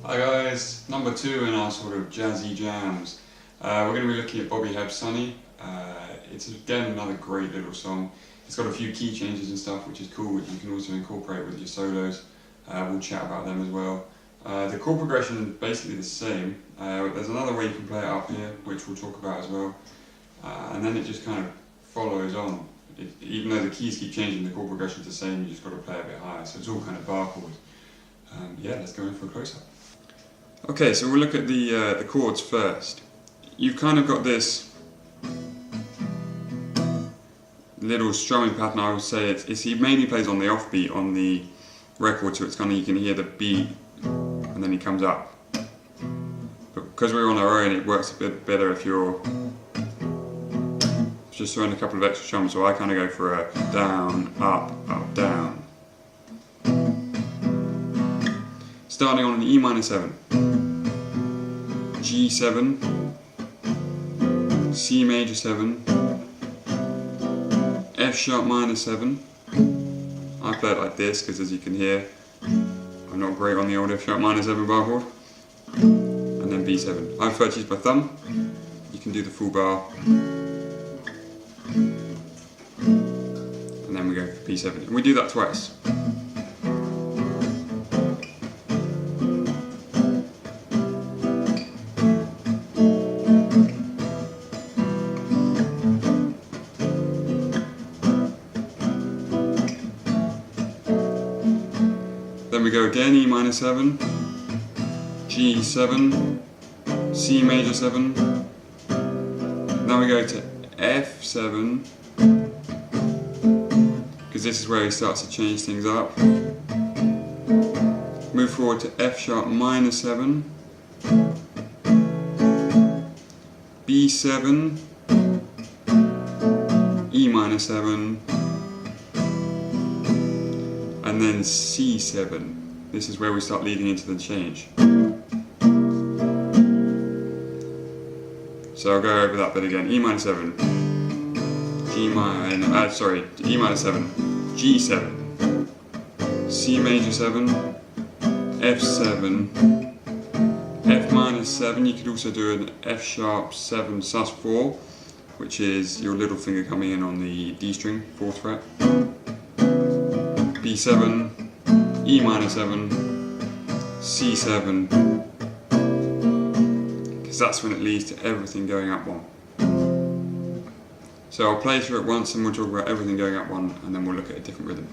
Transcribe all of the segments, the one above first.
Hi guys, number 2 in our sort of jazzy jams. We're going to be looking at Bobby Hebb's Sunny. It's again another great little song. It's got a few key changes and stuff which is cool, which you can also incorporate with your solos. We'll chat about them as well. The chord progression is basically the same. There's another way you can play it up here, which we'll talk about as well. And then it just kind of follows on. Even though the keys keep changing, the chord progression is the same, you just got to play a bit higher. So it's all kind of bar chords. Yeah, let's go in for a close-up. Okay, so we'll look at the chords first. You've kind of got this little strumming pattern. I would say he mainly plays on the offbeat on the record, so it's kind of, you can hear the beat and then he comes up. But because we're on our own, it works a bit better if you're just throwing a couple of extra strums. So I kind of go for a down, up, up, down. Starting on an E minor 7, G7, C major 7, F sharp minor 7. I play it like this because, as you can hear, I'm not great on the old F sharp minor 7 bar chord. And then B7. I prefer to use my thumb. You can do the full bar. And then we go for B7. And we do that twice. Then we go again, E minor 7, G7, C major 7. Now we go to F7, because this is where he starts to change things up. Move forward to F sharp minor 7, B7, E minor 7, and then C7. This is where we start leading into the change. So I'll go over that bit again. E minor 7, E minor 7, G7, C major 7, F7, F minor 7. You could also do an F sharp 7 sus4, which is your little finger coming in on the D string, 4th fret. B7, E minor 7, C7, because that's when it leads to everything going up 1. So I'll play through it once and we'll talk about everything going up 1, and then we'll look at a different rhythm.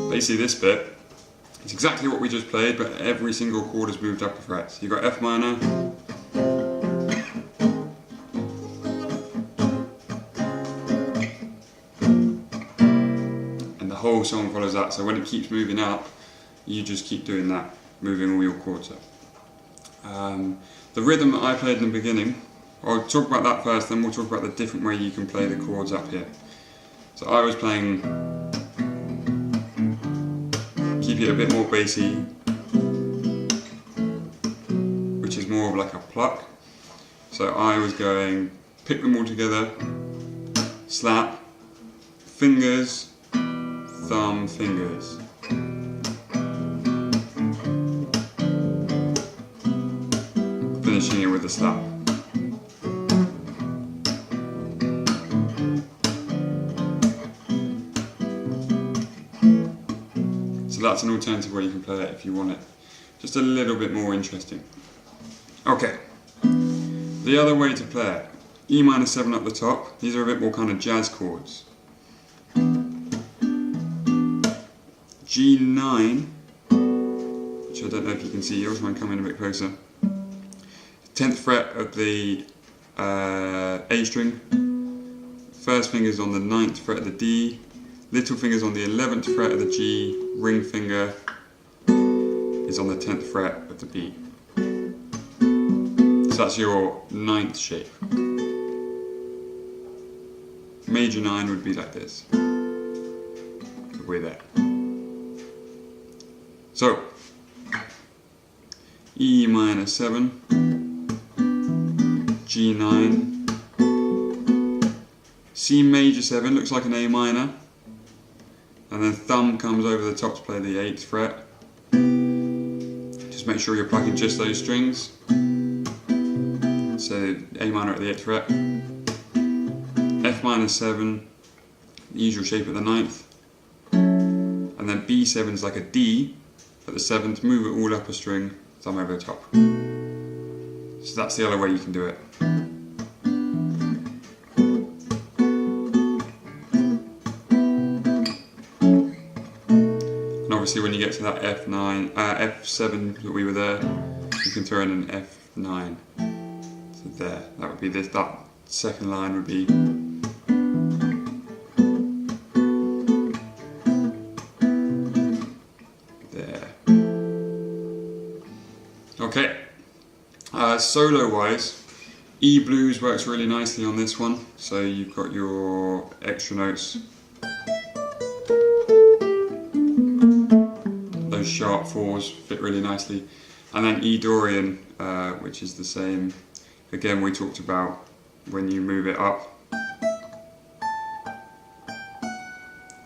Basically this bit, it's exactly what we just played, but every single chord is moved up a fret. So you've got F minor, and the whole song follows that. So when it keeps moving up, you just keep doing that, moving all your chords up. The rhythm that I played in the beginning, I'll talk about that first, then we'll talk about the different way you can play the chords up here. So I was playing, keep it a bit more bassy, which is more of like a pluck. So I was going, pick them all together, slap, fingers, thumb, fingers. Finishing it with a slap. So that's an alternative way you can play it if you want it just a little bit more interesting. Okay, the other way to play it, E minor 7 up the top. These are a bit more kind of jazz chords. G9, which I don't know if you can see, I'll try and come in a bit closer. 10th fret of the A string, first finger's on the 9th fret of the D, Little finger's on the 11th fret of the G, ring finger is on the 10th fret of the B. So that's your 9th shape. Major 9 would be like this. We're there. So, E minor 7, G9, C major 7 looks like an A minor, and then thumb comes over the top to play the 8th fret. Just make sure you're plucking just those strings. So A minor at the 8th fret, F minor 7, the usual shape at the 9th, and then B7 is like a D at the 7th, move it all up a string, thumb over the top. So that's the other way you can do it. And obviously when you get to that F7 that we were there, you can throw in an F9. So there, that would be this, that second line would be there. Okay, solo wise, E blues works really nicely on this one. So you've got your extra notes, those sharp 4s fit really nicely, and then E Dorian, which is the same. Again, we talked about when you move it up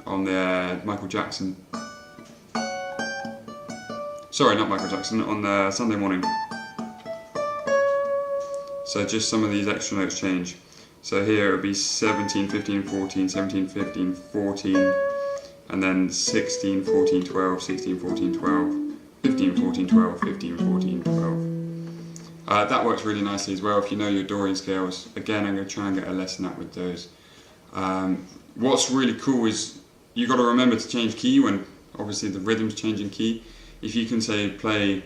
on the Michael Jackson. Sorry, not Michael Jackson, on the Sunday Morning. So just some of these extra notes change. So here it would be 17, 15, 14, 17, 15, 14, and then 16, 14, 12, 16, 14, 12, 15, 14, 12, 15, 14, 12. That works really nicely as well if you know your Dorian scales. Again, I'm going to try and get a lesson up with those. What's really cool is you've got to remember to change key when obviously the rhythm's changing key. If you can say play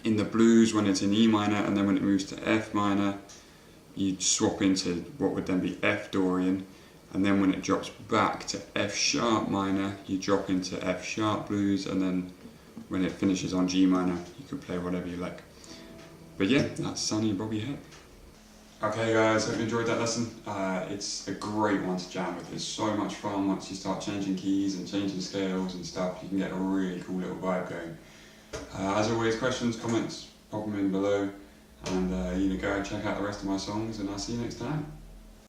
in the blues when it's in E minor, and then when it moves to F minor, you swap into what would then be F Dorian, and then when it drops back to F sharp minor, you drop into F sharp blues, and then when it finishes on G minor, you can play whatever you like. But yeah, that's Sonny Bobby Hebb. Okay guys, hope you enjoyed that lesson. It's a great one to jam with. It's so much fun once you start changing keys and changing scales and stuff. You can get a really cool little vibe going. As always, questions, comments, pop them in below, and go and check out the rest of my songs, and I'll see you next time.